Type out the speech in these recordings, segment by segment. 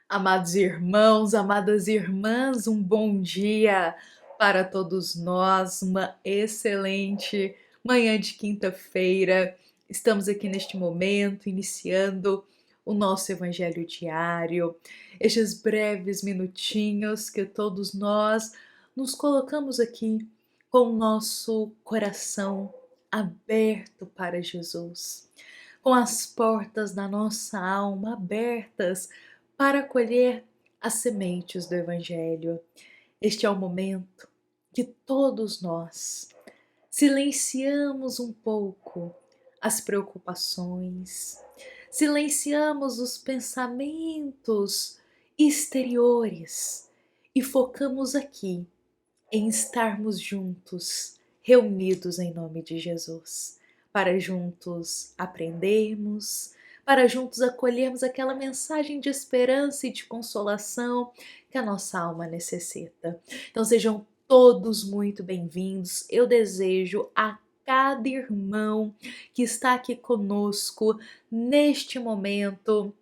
Amados irmãos, amadas irmãs, um bom dia para todos nós, uma excelente manhã de quinta-feira. Estamos aqui neste momento iniciando o nosso Evangelho diário, estes breves minutinhos que todos nós nos colocamos aqui com o nosso coração aberto para Jesus, com as portas da nossa alma abertas para colher as sementes do Evangelho. Este é o momento que todos nós silenciamos um pouco as preocupações, silenciamos os pensamentos exteriores e focamos aqui em estarmos juntos, reunidos em nome de Jesus, para juntos aprendermos, para juntos acolhermos aquela mensagem de esperança e de consolação que a nossa alma necessita. Então sejam todos muito bem-vindos. Eu desejo a cada irmão que está aqui conosco neste momento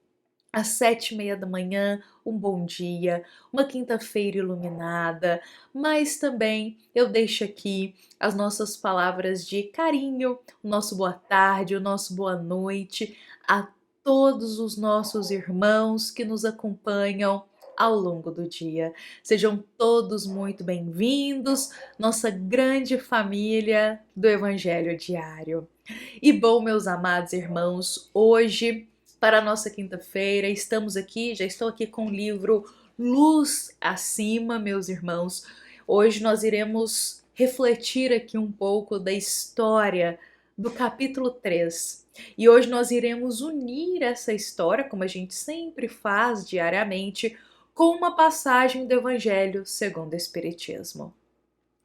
às 7h30 da manhã, um bom dia, uma quinta-feira iluminada, mas também eu deixo aqui as nossas palavras de carinho, o nosso boa tarde, o nosso boa noite a todos os nossos irmãos que nos acompanham ao longo do dia. Sejam todos muito bem-vindos, nossa grande família do Evangelho Diário. E bom, meus amados irmãos, hoje para a nossa quinta-feira, estamos aqui, já estou aqui com o livro Luz Acima, meus irmãos. Hoje nós iremos refletir aqui um pouco da história do capítulo 3. E hoje nós iremos unir essa história, como a gente sempre faz diariamente, com uma passagem do Evangelho segundo o Espiritismo.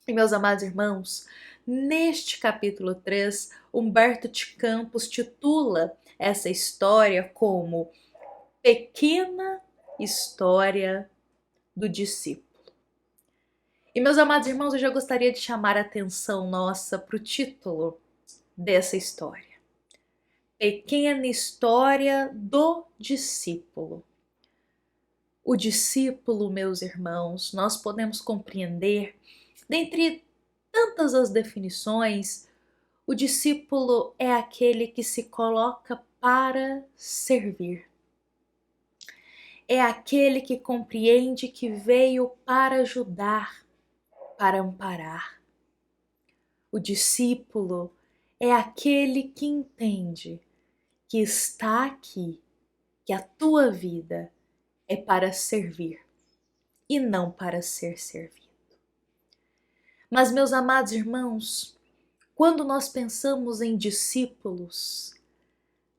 E meus amados irmãos, neste capítulo 3, Humberto de Campos titula essa história como Pequena História do Discípulo. E meus amados irmãos, eu já gostaria de chamar a atenção nossa para o título dessa história. Pequena História do Discípulo. O discípulo, meus irmãos, nós podemos compreender, dentre tantas as definições, o discípulo é aquele que se coloca para servir. É aquele que compreende que veio para ajudar, para amparar. O discípulo é aquele que entende que está aqui, que a tua vida é para servir e não para ser servido. Mas, meus amados irmãos, quando nós pensamos em discípulos,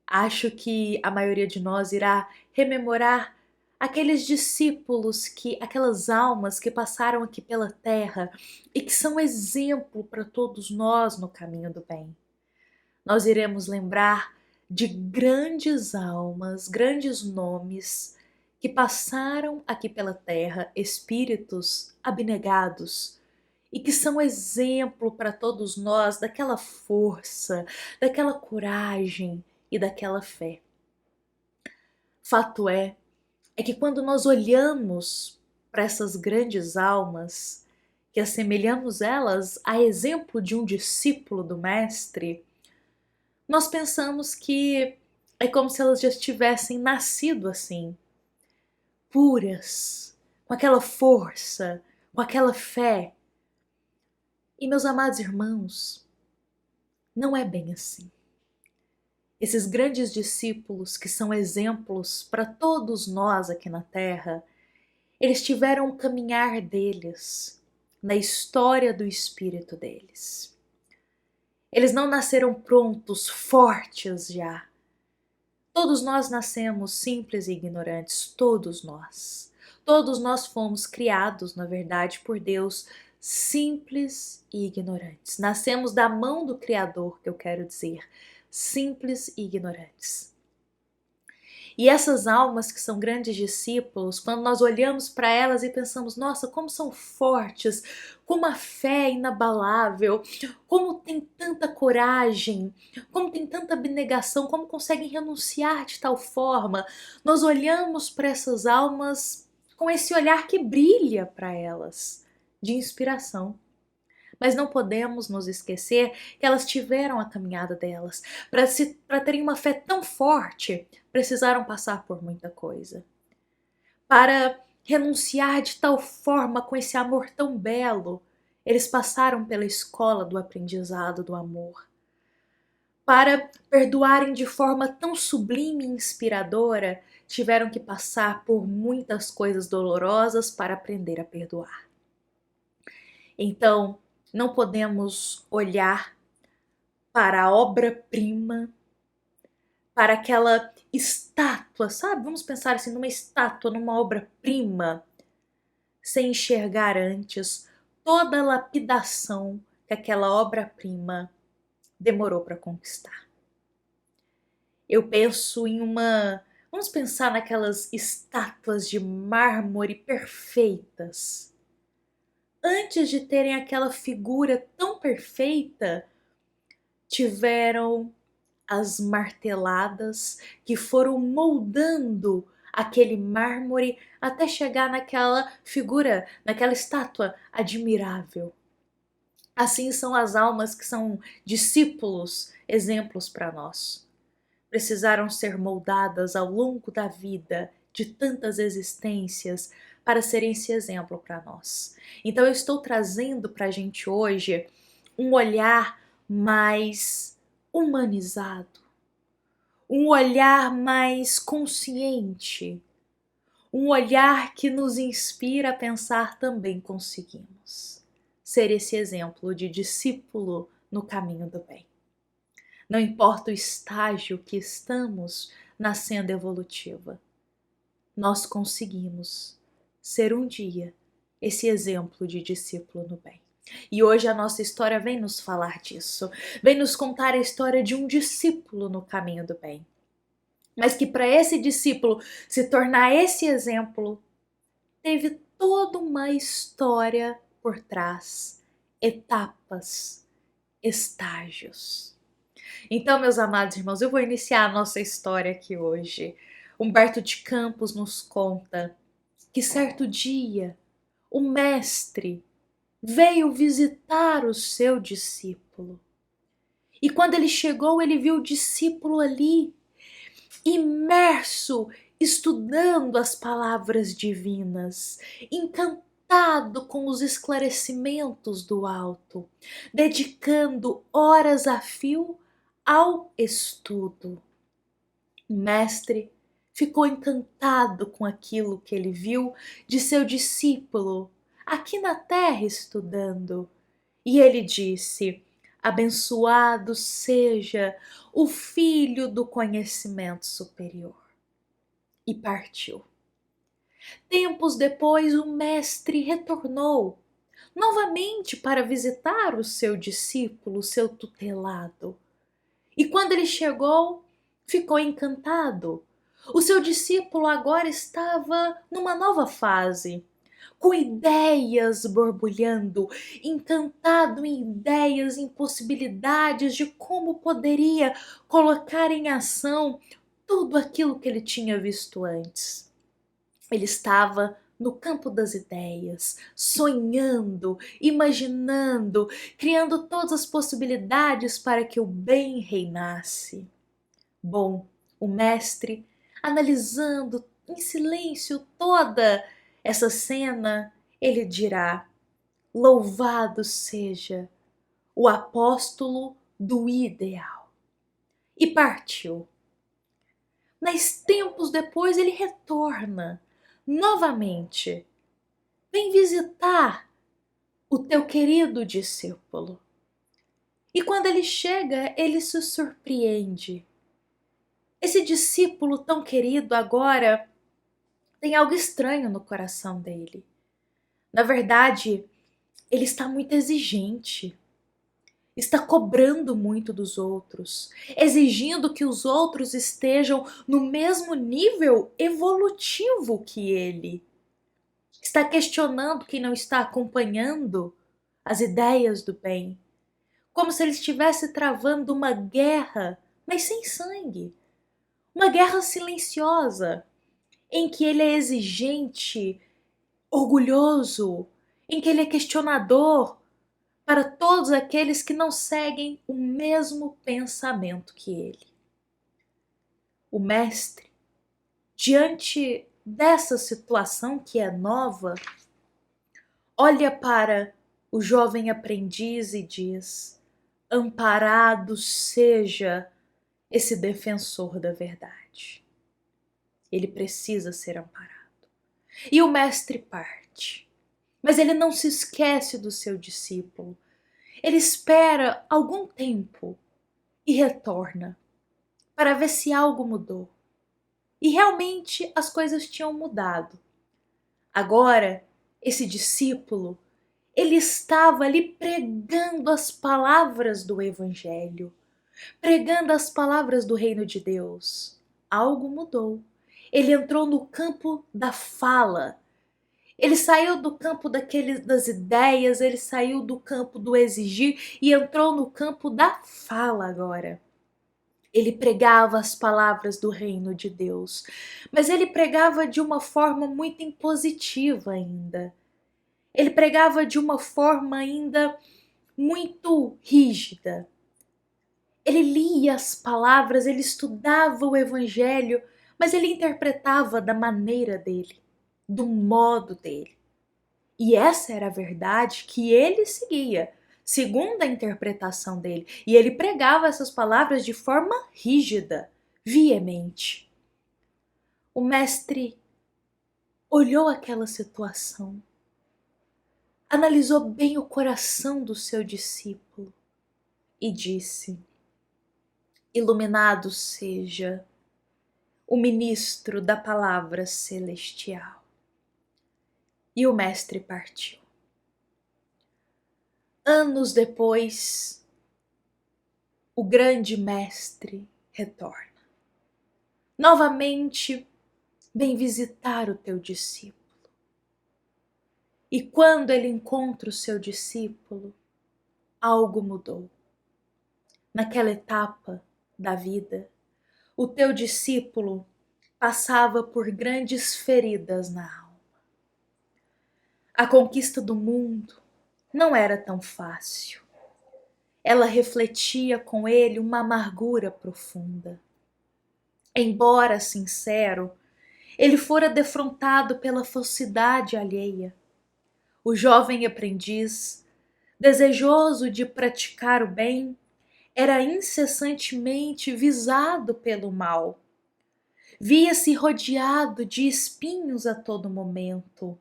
acho que a maioria de nós irá rememorar aqueles discípulos, aquelas almas que passaram aqui pela terra e que são exemplo para todos nós no caminho do bem. Nós iremos lembrar de grandes almas, grandes nomes que passaram aqui pela terra, espíritos abnegados, e que são exemplo para todos nós daquela força, daquela coragem e daquela fé. Fato é que quando nós olhamos para essas grandes almas, que assemelhamos elas a exemplo de um discípulo do Mestre, nós pensamos que é como se elas já tivessem nascido assim, puras, com aquela força, com aquela fé. E, meus amados irmãos, não é bem assim. Esses grandes discípulos que são exemplos para todos nós aqui na Terra, eles tiveram o caminhar deles na história do espírito deles. Eles não nasceram prontos, fortes já. Todos nós nascemos simples e ignorantes, todos nós. Todos nós fomos criados, na verdade, por Deus, simples e ignorantes. Nascemos da mão do Criador, que eu quero dizer, simples e ignorantes. E essas almas que são grandes discípulos, quando nós olhamos para elas e pensamos, nossa, como são fortes, como a fé é inabalável, como tem tanta coragem, como tem tanta abnegação, como conseguem renunciar de tal forma, nós olhamos para essas almas com esse olhar que brilha para elas, de inspiração. Mas não podemos nos esquecer que elas tiveram a caminhada delas. Para terem uma fé tão forte, precisaram passar por muita coisa. Para renunciar de tal forma com esse amor tão belo, eles passaram pela escola do aprendizado do amor. Para perdoarem de forma tão sublime e inspiradora, tiveram que passar por muitas coisas dolorosas para aprender a perdoar. Então, não podemos olhar para a obra-prima, para aquela estátua, sabe? Vamos pensar assim numa estátua, numa obra-prima, sem enxergar antes toda a lapidação que aquela obra-prima demorou para conquistar. Eu penso em vamos pensar naquelas estátuas de mármore perfeitas. Antes de terem aquela figura tão perfeita, tiveram as marteladas que foram moldando aquele mármore até chegar naquela figura, naquela estátua admirável. Assim são as almas que são discípulos, exemplos para nós. Precisaram ser moldadas ao longo da vida, de tantas existências, para serem esse exemplo para nós. Então eu estou trazendo para a gente hoje um olhar mais humanizado, um olhar mais consciente, um olhar que nos inspira a pensar também conseguimos ser esse exemplo de discípulo no caminho do bem. Não importa o estágio que estamos na senda evolutiva, nós conseguimos ser um dia esse exemplo de discípulo no bem. E hoje a nossa história vem nos falar disso, vem nos contar a história de um discípulo no caminho do bem. Mas que para esse discípulo se tornar esse exemplo, teve toda uma história por trás, etapas, estágios. Então, meus amados irmãos, eu vou iniciar a nossa história aqui hoje. Humberto de Campos nos conta que certo dia o mestre veio visitar o seu discípulo. E quando ele chegou, ele viu o discípulo ali, imerso, estudando as palavras divinas, encantado com os esclarecimentos do alto, dedicando horas a fio ao estudo. O mestre ficou encantado com aquilo que ele viu de seu discípulo aqui na terra estudando. E ele disse: abençoado seja o filho do conhecimento superior. E partiu. Tempos depois, o mestre retornou novamente para visitar o seu discípulo, o seu tutelado. E quando ele chegou, ficou encantado. O seu discípulo agora estava numa nova fase, com ideias borbulhando, encantado em ideias, em possibilidades de como poderia colocar em ação tudo aquilo que ele tinha visto antes. Ele estava no campo das ideias, sonhando, imaginando, criando todas as possibilidades para que o bem reinasse. Bom, o mestre, analisando em silêncio toda essa cena, ele dirá: louvado seja o apóstolo do ideal. E partiu. Mas tempos depois ele retorna novamente. Vem visitar o teu querido discípulo. E quando ele chega, ele se surpreende. Esse discípulo tão querido agora tem algo estranho no coração dele. Na verdade, ele está muito exigente. está cobrando muito dos outros, exigindo que os outros estejam no mesmo nível evolutivo que ele. Está questionando quem não está acompanhando as ideias do bem, como se ele estivesse travando uma guerra, mas sem sangue, uma guerra silenciosa, em que ele é exigente, orgulhoso, em que ele é questionador para todos aqueles que não seguem o mesmo pensamento que ele. O mestre, diante dessa situação que é nova, olha para o jovem aprendiz e diz: amparado seja esse defensor da verdade. Ele precisa ser amparado. E o mestre parte. Mas ele não se esquece do seu discípulo. Ele espera algum tempo e retorna para ver se algo mudou. E realmente as coisas tinham mudado. Agora, esse discípulo, ele estava ali pregando as palavras do Evangelho, pregando as palavras do reino de Deus. Algo mudou. Ele entrou no campo da fala. Ele saiu do campo das ideias, ele saiu do campo do exigir e entrou no campo da fala agora. Ele pregava as palavras do reino de Deus, mas ele pregava de uma forma muito impositiva ainda. Ele pregava de uma forma ainda muito rígida. Ele lia as palavras, ele estudava o evangelho, mas ele interpretava da maneira dele, do modo dele. E essa era a verdade que ele seguia, segundo a interpretação dele. E ele pregava essas palavras de forma rígida, veemente. O mestre olhou aquela situação, analisou bem o coração do seu discípulo e disse: iluminado seja o ministro da palavra celestial. E o mestre partiu. Anos depois, o grande mestre retorna. Novamente, vem visitar o teu discípulo. E quando ele encontra o seu discípulo, algo mudou. Naquela etapa da vida, o teu discípulo passava por grandes feridas na alma. A conquista do mundo não era tão fácil. Ela refletia com ele uma amargura profunda. Embora sincero, ele fora defrontado pela falsidade alheia. O jovem aprendiz, desejoso de praticar o bem, era incessantemente visado pelo mal. Via-se rodeado de espinhos a todo momento.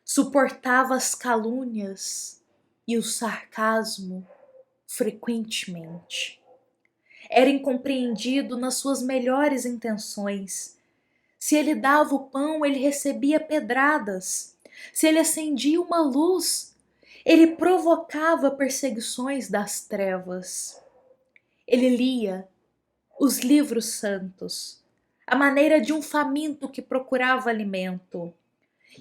Suportava as calúnias e o sarcasmo frequentemente. Era incompreendido nas suas melhores intenções. Se ele dava o pão, ele recebia pedradas. Se ele acendia uma luz, ele provocava perseguições das trevas. Ele lia os livros santos, à maneira de um faminto que procurava alimento.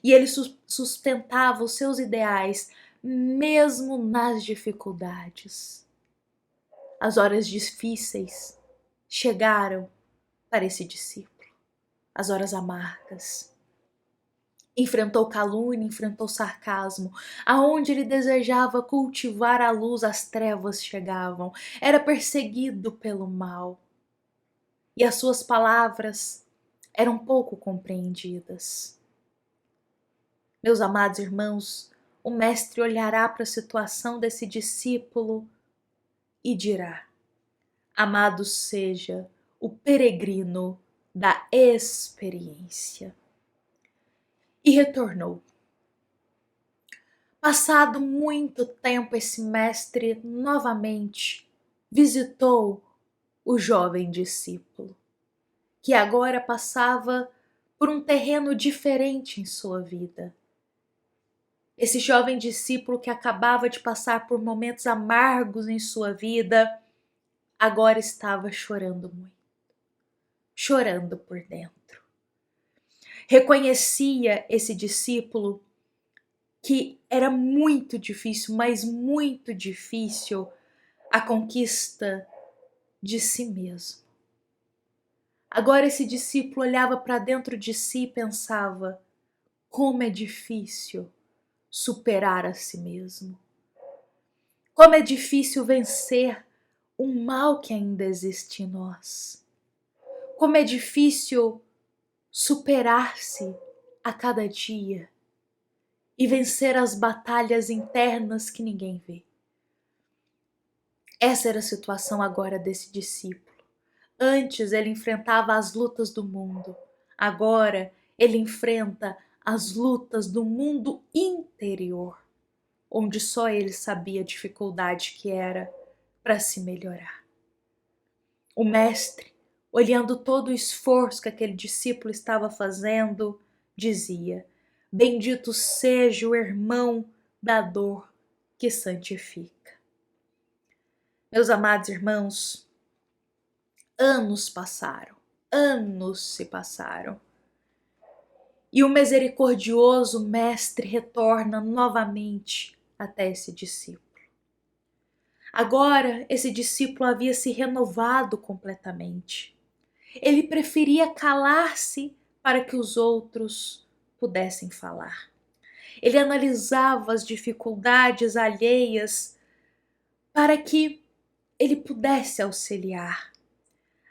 E ele sustentava os seus ideais mesmo nas dificuldades. As horas difíceis chegaram para esse discípulo, as horas amargas. Enfrentou calúnia, enfrentou sarcasmo. Aonde ele desejava cultivar a luz, as trevas chegavam. Era perseguido pelo mal. E as suas palavras eram pouco compreendidas. Meus amados irmãos, o mestre olhará para a situação desse discípulo e dirá: amado seja o peregrino da experiência. E retornou. Passado muito tempo, esse mestre novamente visitou o jovem discípulo, que agora passava por um terreno diferente em sua vida. Esse jovem discípulo que acabava de passar por momentos amargos em sua vida, agora estava chorando muito, chorando por dentro. Reconhecia esse discípulo que era muito difícil, mas muito difícil, a conquista de si mesmo. Agora esse discípulo olhava para dentro de si e pensava: como é difícil superar a si mesmo. Como é difícil vencer o mal que ainda existe em nós. Como é difícil superar-se a cada dia e vencer as batalhas internas que ninguém vê. Essa era a situação agora desse discípulo. Antes ele enfrentava as lutas do mundo, agora ele enfrenta as lutas do mundo interior, onde só ele sabia a dificuldade que era para se melhorar. O mestre, olhando todo o esforço que aquele discípulo estava fazendo, dizia: bendito seja o irmão da dor que santifica. Meus amados irmãos, anos se passaram, e o misericordioso mestre retorna novamente até esse discípulo. Agora, esse discípulo havia se renovado completamente. Ele preferia calar-se para que os outros pudessem falar. Ele analisava as dificuldades alheias para que ele pudesse auxiliar.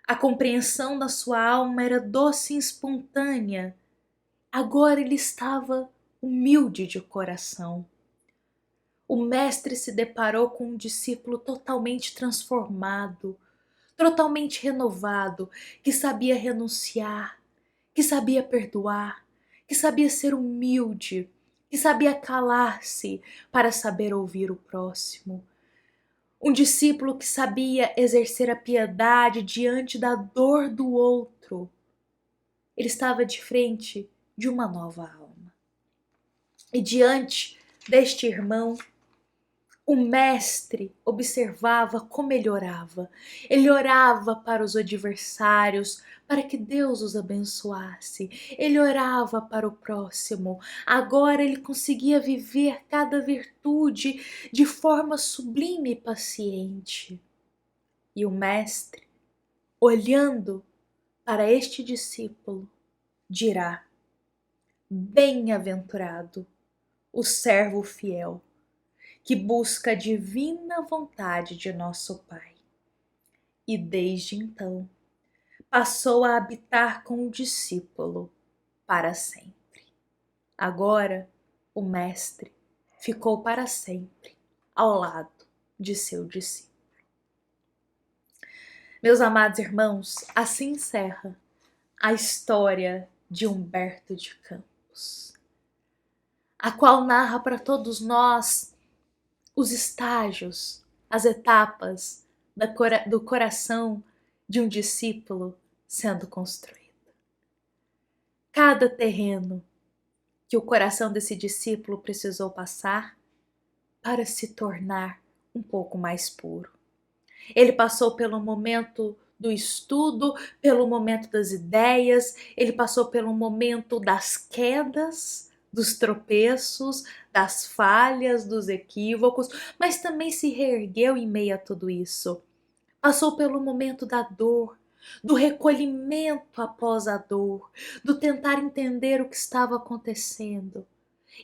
A compreensão da sua alma era doce e espontânea. Agora ele estava humilde de coração. O mestre se deparou com um discípulo totalmente transformado, totalmente renovado, que sabia renunciar, que sabia perdoar, que sabia ser humilde, que sabia calar-se para saber ouvir o próximo. Um discípulo que sabia exercer a piedade diante da dor do outro. Ele estava de frente de uma nova alma. E diante deste irmão, o mestre observava como ele orava. Ele orava para os adversários, para que Deus os abençoasse. Ele orava para o próximo. Agora ele conseguia viver cada virtude de forma sublime e paciente. E o mestre, olhando para este discípulo, dirá: bem-aventurado o servo fiel, que busca a divina vontade de nosso Pai. E desde então passou a habitar com o discípulo para sempre. Agora o mestre ficou para sempre ao lado de seu discípulo. Meus amados irmãos, assim encerra a história de Humberto de Campos, a qual narra para todos nós os estágios, as etapas do coração de um discípulo sendo construído. Cada terreno que o coração desse discípulo precisou passar para se tornar um pouco mais puro. Ele passou pelo momento do estudo, pelo momento das ideias, ele passou pelo momento das quedas, dos tropeços, das falhas, dos equívocos, mas também se reergueu em meio a tudo isso. Passou pelo momento da dor, do recolhimento após a dor, do tentar entender o que estava acontecendo,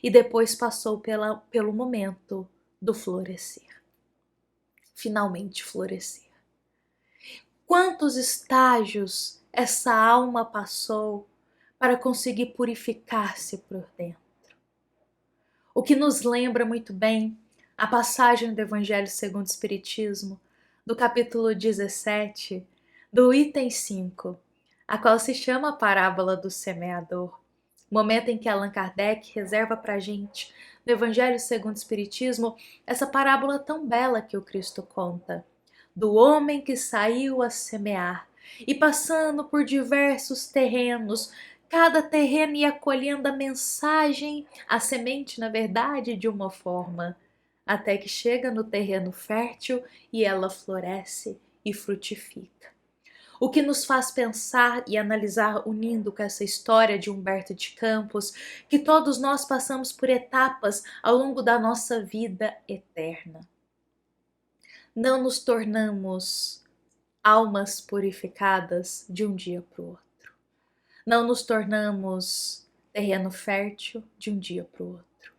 e depois passou pelo momento do florescer. Finalmente florescer. Quantos estágios essa alma passou para conseguir purificar-se por dentro? O que nos lembra muito bem a passagem do Evangelho segundo o Espiritismo, do capítulo 17, do item 5, a qual se chama a parábola do semeador, momento em que Allan Kardec reserva para a gente, no Evangelho segundo o Espiritismo, essa parábola tão bela que o Cristo conta, do homem que saiu a semear e passando por diversos terrenos, cada terreno ia acolhendo a mensagem, a semente, na verdade, de uma forma, até que chega no terreno fértil e ela floresce e frutifica. O que nos faz pensar e analisar, unindo com essa história de Humberto de Campos, que todos nós passamos por etapas ao longo da nossa vida eterna. Não nos tornamos almas purificadas de um dia para o outro. Não nos tornamos terreno fértil de um dia para o outro.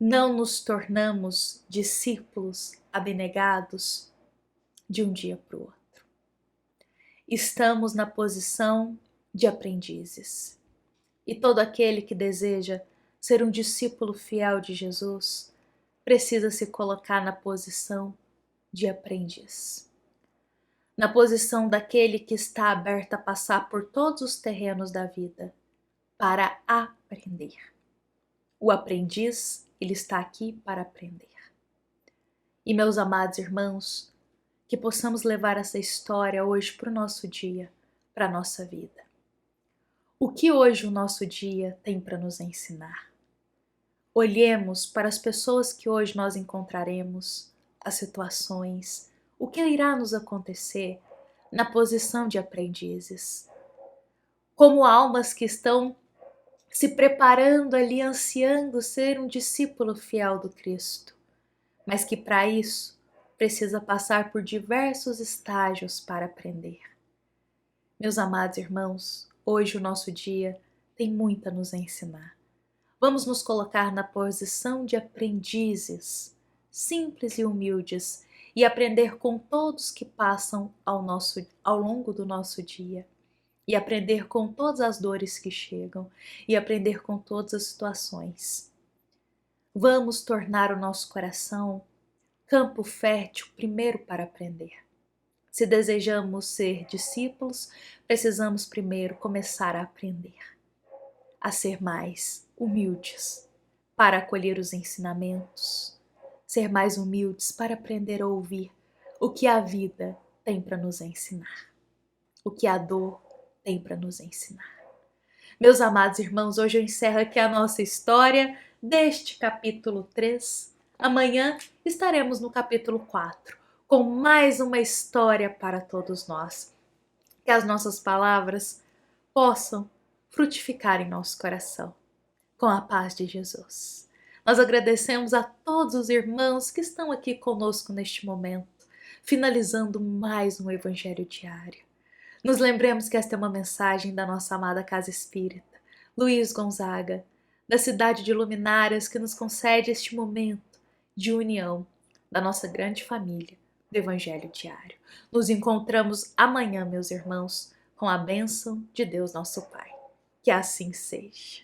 Não nos tornamos discípulos abnegados de um dia para o outro. Estamos na posição de aprendizes. E todo aquele que deseja ser um discípulo fiel de Jesus precisa se colocar na posição de aprendiz. Na posição daquele que está aberto a passar por todos os terrenos da vida para aprender. O aprendiz, ele está aqui para aprender. E meus amados irmãos, que possamos levar essa história hoje para o nosso dia, para a nossa vida. O que hoje o nosso dia tem para nos ensinar? Olhemos para as pessoas que hoje nós encontraremos, as situações, o que irá nos acontecer na posição de aprendizes. Como almas que estão se preparando ali, ansiando ser um discípulo fiel do Cristo, mas que para isso precisa passar por diversos estágios para aprender. Meus amados irmãos, hoje o nosso dia tem muito a nos ensinar. Vamos nos colocar na posição de aprendizes, simples e humildes, e aprender com todos que passam ao longo do nosso dia, e aprender com todas as dores que chegam, e aprender com todas as situações. Vamos tornar o nosso coração campo fértil primeiro para aprender. Se desejamos ser discípulos, precisamos primeiro começar a aprender, a ser mais humildes para acolher os ensinamentos, ser mais humildes para aprender a ouvir o que a vida tem para nos ensinar, o que a dor tem para nos ensinar. Meus amados irmãos, hoje eu encerro aqui a nossa história deste capítulo 3. Amanhã estaremos no capítulo 4, com mais uma história para todos nós. Que as nossas palavras possam frutificar em nosso coração, com a paz de Jesus. Nós agradecemos a todos os irmãos que estão aqui conosco neste momento, finalizando mais um Evangelho Diário. Nos lembremos que esta é uma mensagem da nossa amada Casa Espírita, Luiz Gonzaga, da cidade de Luminárias, que nos concede este momento de união da nossa grande família do Evangelho Diário. Nos encontramos amanhã, meus irmãos, com a bênção de Deus nosso Pai. Que assim seja.